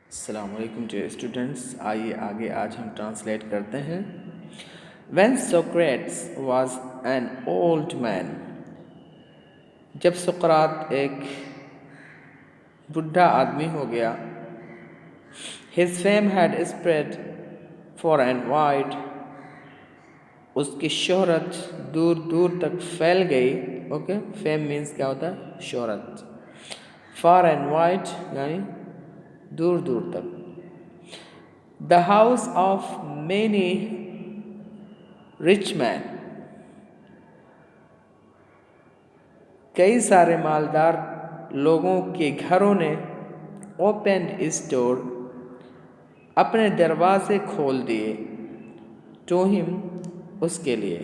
अस्सलाम वालेकुम dear students. आइए आगे आज हम ट्रांसलेट करते हैं। When Socrates was an old man, जब सुकरात एक बुढ़ा आदमी हो गया, his fame had spread far and wide, उसकी शोहरत दूर दूर तक फैल गई। ओके, फेम मीन्स क्या होता है? शोहरत। फार एंड वाइड यानी दूर दूर तक। The house of many rich men, कई सारे मालदार लोगों के घरों ने opened its door, अपने दरवाजे खोल दिए to him, उसके लिए।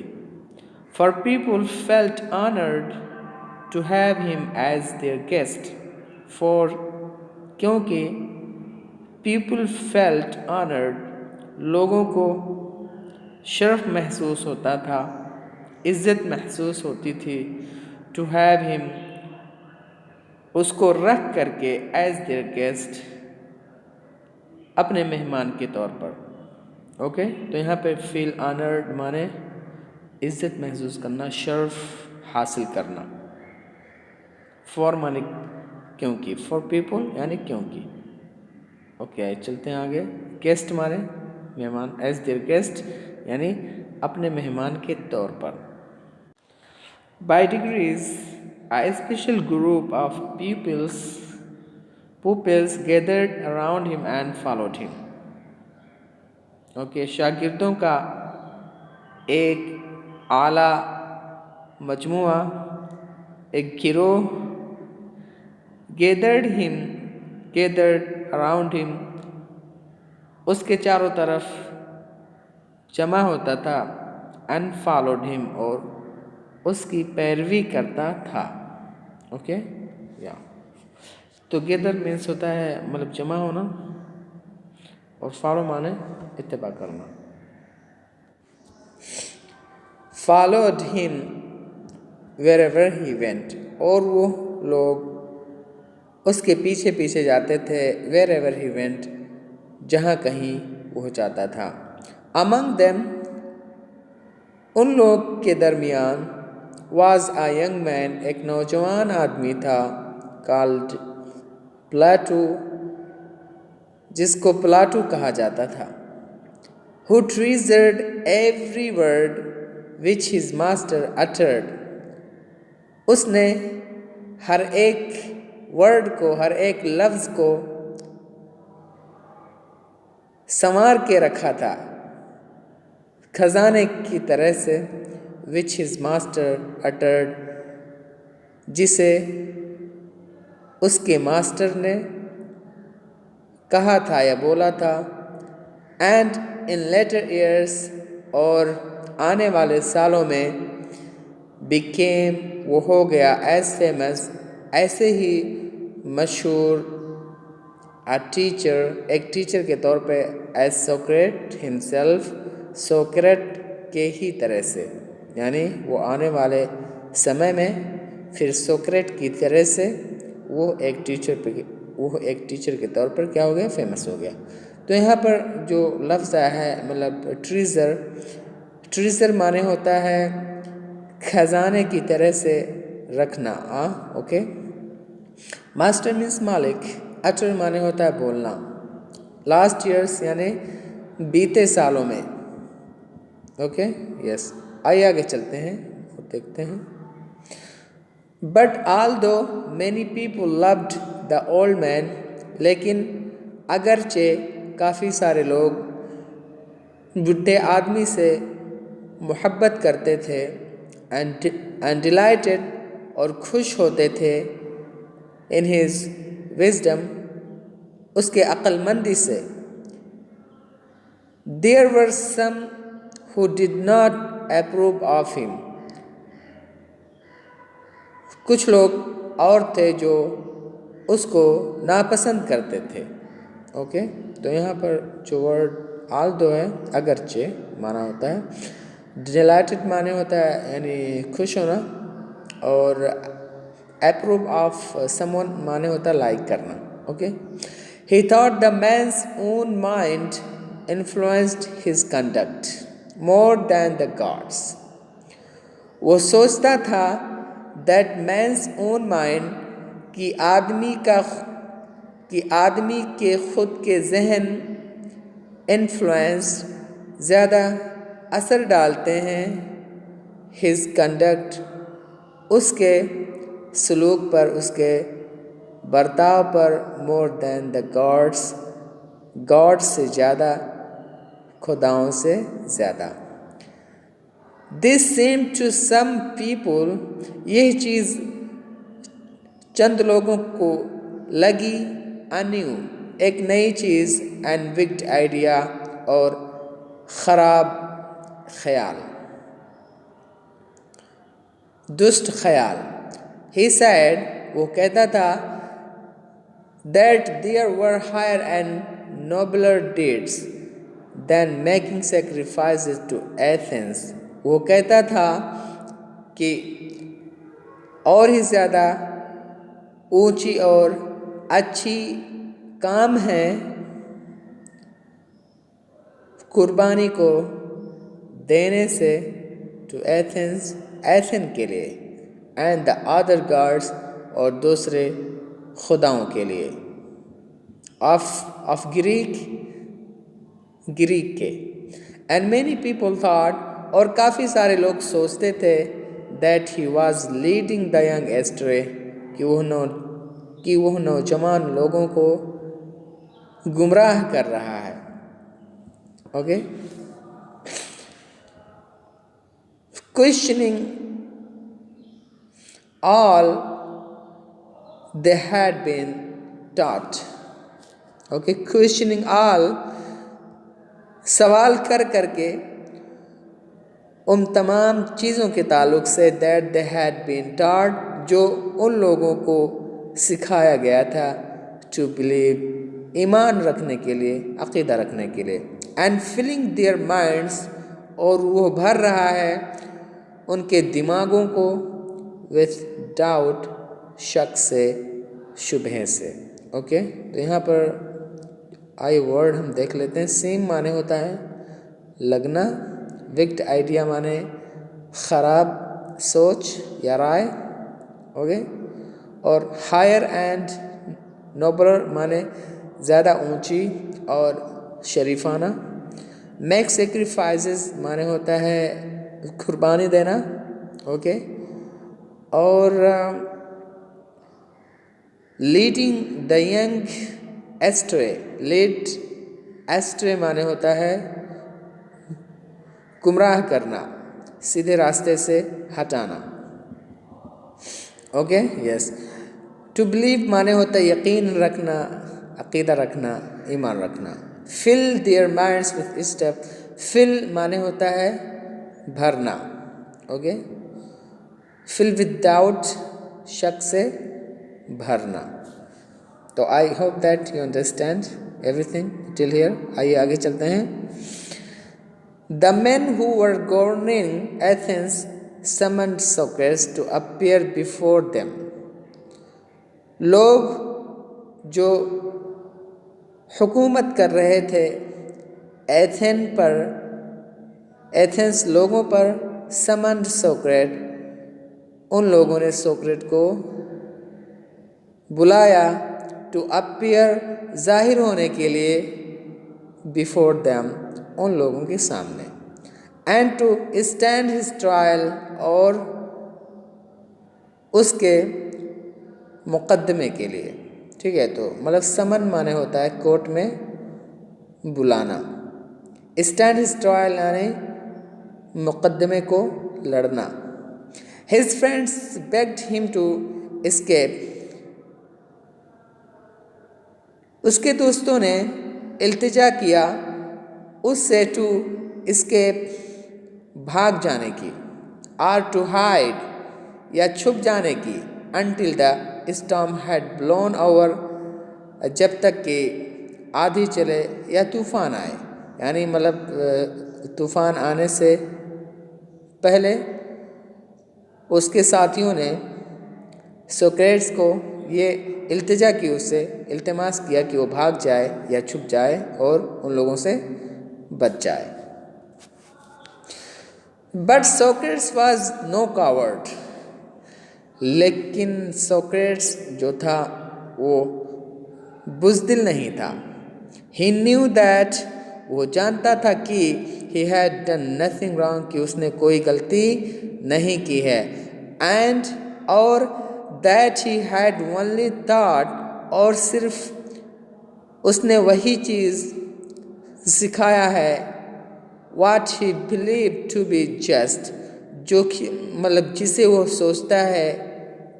For people felt honored to have him as their guest, for क्योंकि people felt honored, लोगों को शर्फ महसूस होता था, इज़्ज़त महसूस होती थी, to have him, उसको रख करके as their guest, अपने मेहमान के तौर पर। ओके, तो यहाँ पे feel honored माने इज़्ज़त महसूस करना, शर्फ हासिल करना। for माने क्योंकि, for people यानी क्योंकि। ओके, चलते हैं आगे। गेस्ट माने मेहमान, एज देयर गेस्ट यानी अपने मेहमान के तौर पर। By degrees a special group of pupils gathered around him and followed him. Okay, शागिर्दों का एक आला मजमुआ, एक गिरोह gathered around him, उसके चारों तरफ जमा होता था, and followed him, और उसकी पैरवी करता था। ओके, या तो गेदर मीन्स होता है मतलब जमा होना, और फॉलो माने इत्तेबा करना। followed him wherever he went, और वो लोग उसके पीछे पीछे जाते थे, wherever he went, जहाँ कहीं वो जाता था। among them, उन लोग के दरमियान, was a young man, एक नौजवान आदमी था, called प्लाटू, जिसको प्लाटू कहा जाता था, who treasured every word which his master uttered, उसने हर एक वर्ड को, हर एक लफ्ज़ को संवार के रखा था, खजाने की तरह से, which his master uttered, जिसे उसके मास्टर ने कहा था या बोला था, and in later years, और आने वाले सालों में, became, वो हो गया, as famous, ऐसे ही मशहूर, a teacher, एक टीचर के तौर पे, as Socrates himself, सोक्रेट के ही तरह से, यानी वो आने वाले समय में फिर सोक्रेट की तरह से वो एक टीचर के तौर पर क्या हो गया? फेमस हो गया। तो यहाँ पर जो लफ्ज़ आया है मतलब ट्रीज़र माने होता है खजाने की तरह से रखना। ओके, मास्टर मीन्स मालिक, अटर माने होता है बोलना, लास्ट ईयर्स यानी बीते सालों में। ओके, यस, आइए आगे चलते हैं और देखते हैं। बट ऑल दो many people loved the old man, लेकिन अगरचे काफ़ी सारे लोग बुढ़े आदमी से मोहब्बत करते थे, एंड डिलाइटेड, और खुश होते थे, इन हिज विजडम, उसके अक्लमंदी से। There were some who did not approve of him, कुछ लोग और थे जो उसको नापसंद करते थे। ओके, तो यहाँ पर जो वर्ड आल दो है, अगरचे माना होता है, डिलाइटेड माने होता है यानी खुश होना, और अप्रूव ऑफ समवन माने होता है लाइक करना। Okay, He thought the man's own mind influenced his conduct more than the gods. वो सोचता था that man's own mind कि आदमी के खुद के जहन इन्फ्लुएंस ज़्यादा असर डालते हैं his conduct उसके सलूक पर, उसके बर्ताव पर, more than the gods से ज़्यादा, खुदाओं से ज़्यादा। This seemed to some people, यह चीज़ चंद लोगों को लगी अन्यू, एक नई चीज़, and wicked idea और ख़राब ख्याल, दुष्ट ख्याल। He said, वो कहता था that there were higher and nobler deeds than making sacrifices to Athens. वो कहता था कि और ही ज़्यादा ऊंची और अच्छी काम है कुर्बानी को देने से to एथेन के लिए and the other gods और दूसरे खुदाओं के लिए of ग्रीक के। and many people thought और काफ़ी सारे लोग सोचते थे that he was leading the young astray कि वह नौजवान लोगों को गुमराह कर रहा है। Okay, questioning all they had been taught. Okay, questioning all, सवाल कर करके उन तमाम चीज़ों के ताल्लुक़ से that they had been taught, जो उन लोगों को सिखाया गया था to believe, ईमान रखने के लिए, अक़ीदा रखने के लिए, and filling their minds, और वो भर रहा है उनके दिमागों को with doubt, शक से, शुबहे से। ओके, तो यहाँ पर आई वर्ड हम देख लेते हैं। सेम माने होता है लगना, विक्ट आइडिया माने ख़राब सोच या राय। ओके, और हायर एंड नोबलर माने ज़्यादा ऊंची और शरीफाना। मेक सेक्रीफाइसेस माने होता है कुर्बानी देना। ओके, और leading the young ashtray, lead ashtray माने होता है गुमराह करना, सीधे रास्ते से हटाना। Okay, yes. टू बिलीव माने होता है यकीन रखना, अक़ीदा रखना, ईमान रखना। Fill their minds with step, fill माने होता है भरना। ओके, फिल विद डाउट, शक से भरना। तो I hope that you understand everything till here. आइए आगे चलते हैं। The men who were governing Athens summoned Socrates to appear before them. लोग जो हुकूमत कर रहे थे एथेंस लोगों पर, summoned Socrates, उन लोगों ने सोक्रेट को बुलाया to appear, जाहिर होने के लिए, before them, उन लोगों के सामने, and to stand his trial, और उसके मुकदमे के लिए। ठीक है, तो मतलब समन माने होता है कोर्ट में बुलाना, स्टैंड हिज ट्रायल यानी मुकदमे को लड़ना। His friends begged him to escape, उसके दोस्तों ने इल्तिजा किया उससे टू एस्केप, भाग जाने की, आर टू हाइड, या छुप जाने की, until the storm had blown over, जब तक कि आंधी चले या तूफ़ान आए, यानी मतलब तूफ़ान आने से पहले उसके साथियों ने सोक्रेट्स को ये इल्तिजा की, उससे इल्तिमास किया कि वो भाग जाए या छुप जाए और उन लोगों से बच जाए। But Socrates was no coward, लेकिन सोक्रेट्स जो था वो बुज़दिल नहीं था। ही न्यू दैट, वो जानता था कि he had done nothing wrong, कि उसने कोई गलती नहीं की है। एंड और that he had only taught, और सिर्फ उसने वही चीज़ सिखाया है, what he believe to be just, जो कि मतलब जिसे वो सोचता है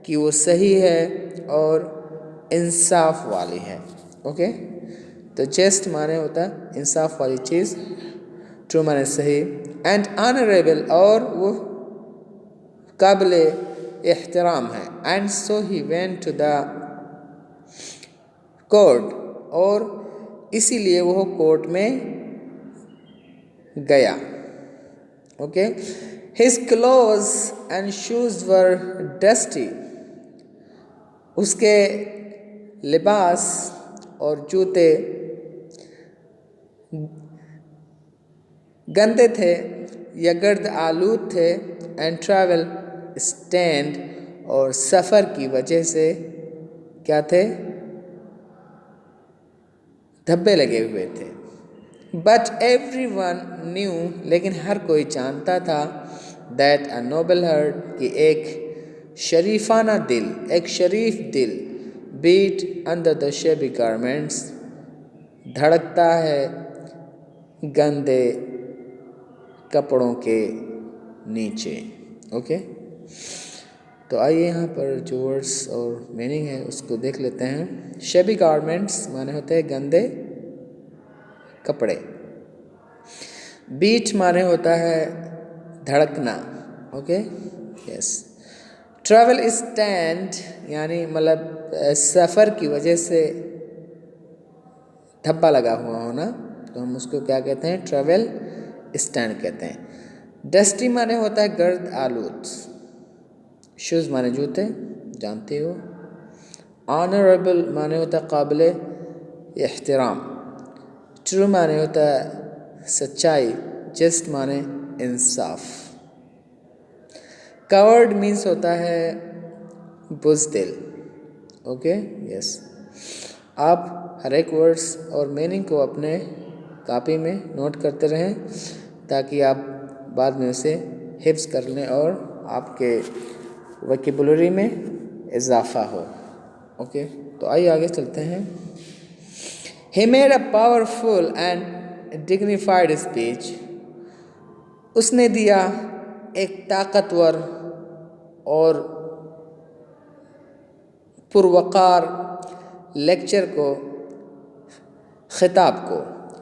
कि वो सही है और इंसाफ वाली है। ओके, तो जस्ट माने होता है इंसाफ वाली चीज़, ट्रू माने सही, एंड ऑनरेबल, और वो काबिल एहतराम है। And so he went to the court, और इसीलिए वो कोर्ट में गया। Okay, his clothes and shoes were dusty, उसके लिबास और जूते गंदे थे या गर्द आलूद थे। एंड ट्रैवल स्टैंड, और सफ़र की वजह से क्या थे, धब्बे लगे हुए थे। बट एवरी वन न्यू, लेकिन हर कोई जानता था, दैट अ नोबल हार्ट, कि एक शरीफाना दिल, एक शरीफ दिल, beat under the shabby garments, धड़कता है गंदे कपड़ों के नीचे। ओके, तो आइए यहाँ पर जो वर्ड्स और मीनिंग है उसको देख लेते हैं। शेबी गारमेंट्स माने होते हैं गंदे कपड़े। बीट माने होता है धड़कना। Okay, yes. ट्रैवल स्टैंड यानी मतलब सफ़र की वजह से धब्बा लगा हुआ होना, तो हम उसको क्या कहते हैं, ट्रैवल स्टैंड कहते हैं। डस्टी माने होता है गर्द आलूद। शूज़ माने जूते, जानते हो। ऑनरेबल माने होता है काबिल एहतराम। ट्रू माने होता है सच्चाई। जस्ट माने इंसाफ। कवर्ड मीन्स होता है बुज़दिल। Okay, yes. आप हर एक वर्ड्स और मीनिंग को अपने कॉपी में नोट करते रहें ताकि आप बाद में उसे हिफ्ज़ कर लें और आपके वोकैबुलरी में इजाफा हो। ओके, तो आइए आगे चलते हैं। He made a powerful and dignified speech. उसने दिया एक ताकतवर और पुरवकार लेक्चर को, खिताब को।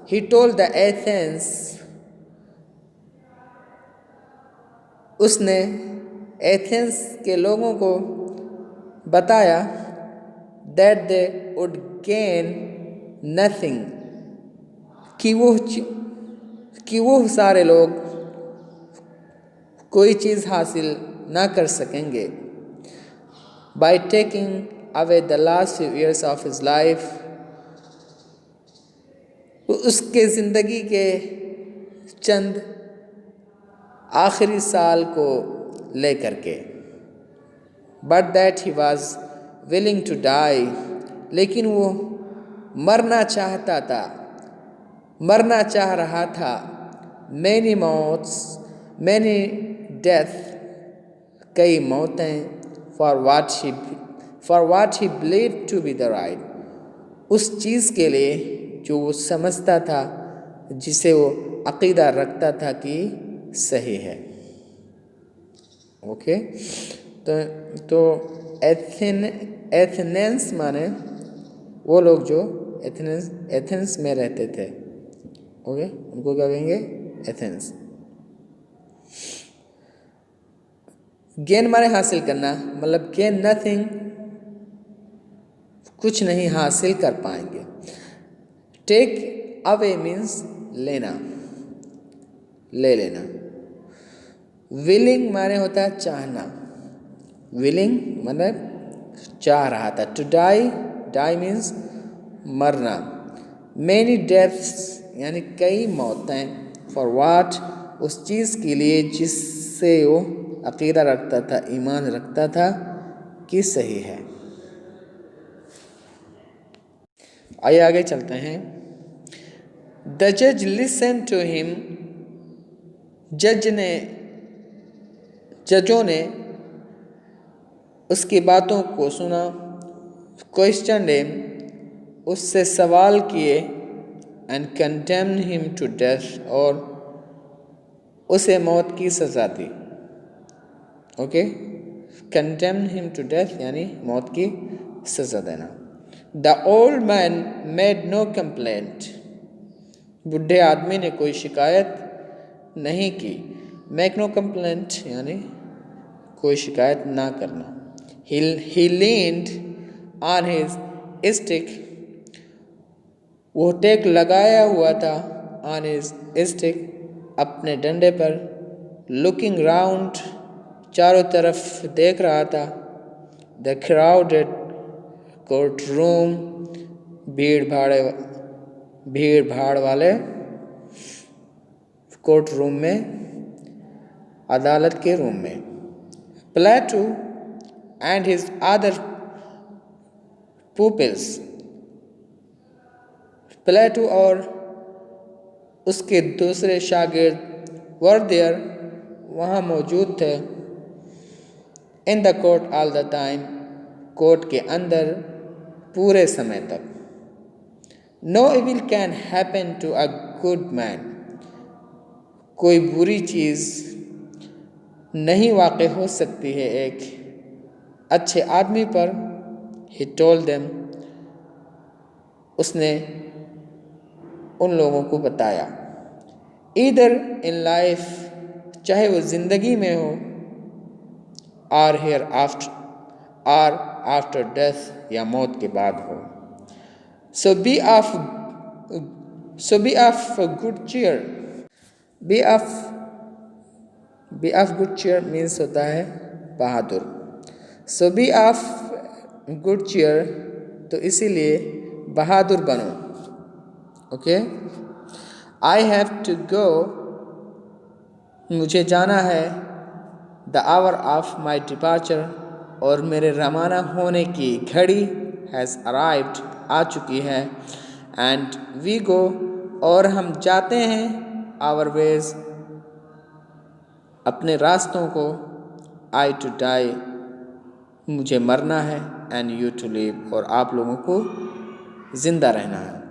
He told the Athens, उसने एथेंस के लोगों को बताया, that they would gain nothing, कि वो सारे लोग कोई चीज़ हासिल ना कर सकेंगे। by taking away the last few years of his life, उसके ज़िंदगी के चंद आखिरी साल को लेकर के। but that he was willing to die, लेकिन वो मरना चाहता था, मरना चाह रहा था। many मौत्स, many death, कई मौतें। for what he believed to be the right, उस चीज़ के लिए जो वो समझता था, जिसे वो अक़ीदा रखता था कि सही है। ओके, तो एथेंस माने वो लोग जो एथेंस में रहते थे। ओके, उनको क्या कहेंगे, एथेंस। गेन माने हासिल करना, मतलब गेन नथिंग, कुछ नहीं हासिल कर पाएंगे। टेक अवे मीन्स लेना, ले लेना। विलिंग माने होता है चाहना। विलिंग मतलब चाह रहा था। टू डाई, डाई मीन्स मरना। मैनी डेथ्स यानी कई मौतें। फॉर वाट, उस चीज़ के लिए जिससे वो अकीदा रखता था, ईमान रखता था कि सही है। आइए आगे चलते हैं। द जज लिसन टू हिम, जजों ने उसकी बातों को सुना। क्वेश्चन हिम, उससे सवाल किए। And condemn him to death, और उसे मौत की सज़ा दी। Okay, condemn him to death यानी मौत की सज़ा देना। The old man made no complaint, बुढ़े आदमी ने कोई शिकायत नहीं की। मेक नो कंप्लेंट यानी कोई शिकायत ना करना। He leaned on his stick, वो टेक लगाया हुआ था। on his stick, अपने डंडे पर। looking round, चारों तरफ देख रहा था। the crowded courtroom, भीड़ भाड़ वाले कोर्ट रूम में, अदालत के रूम में। Plato and his other pupils, प्लेटो और उसके दूसरे शागिर्द were there, वहाँ मौजूद थे। in the court all the time, court के अंदर पूरे समय तक। no evil can happen to a good man, कोई बुरी चीज़ नहीं वाक़ हो सकती है एक अच्छे आदमी पर। he told them, उसने उन लोगों को बताया। either in life, चाहे वो ज़िंदगी में हो, or hereafter, or after death, या मौत के बाद हो। so be of good cheer, be of good cheer means होता है बहादुर। so be of good cheer, तो इसीलिए बहादुर बनो। Okay, I have to go, मुझे जाना है। the hour of my departure, और मेरे रवाना होने की घड़ी has arrived, आ चुकी है। and we go, और हम जाते हैं our ways, अपने रास्तों को। I to die, मुझे मरना है। and you to live, और आप लोगों को ज़िंदा रहना है।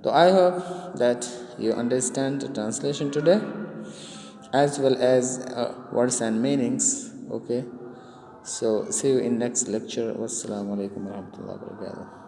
तो I hope that you understand the translation today as well as words and meanings. Okay, so see you in next lecture. Wassalamu alaikum warahmatullahi wabarakatuh.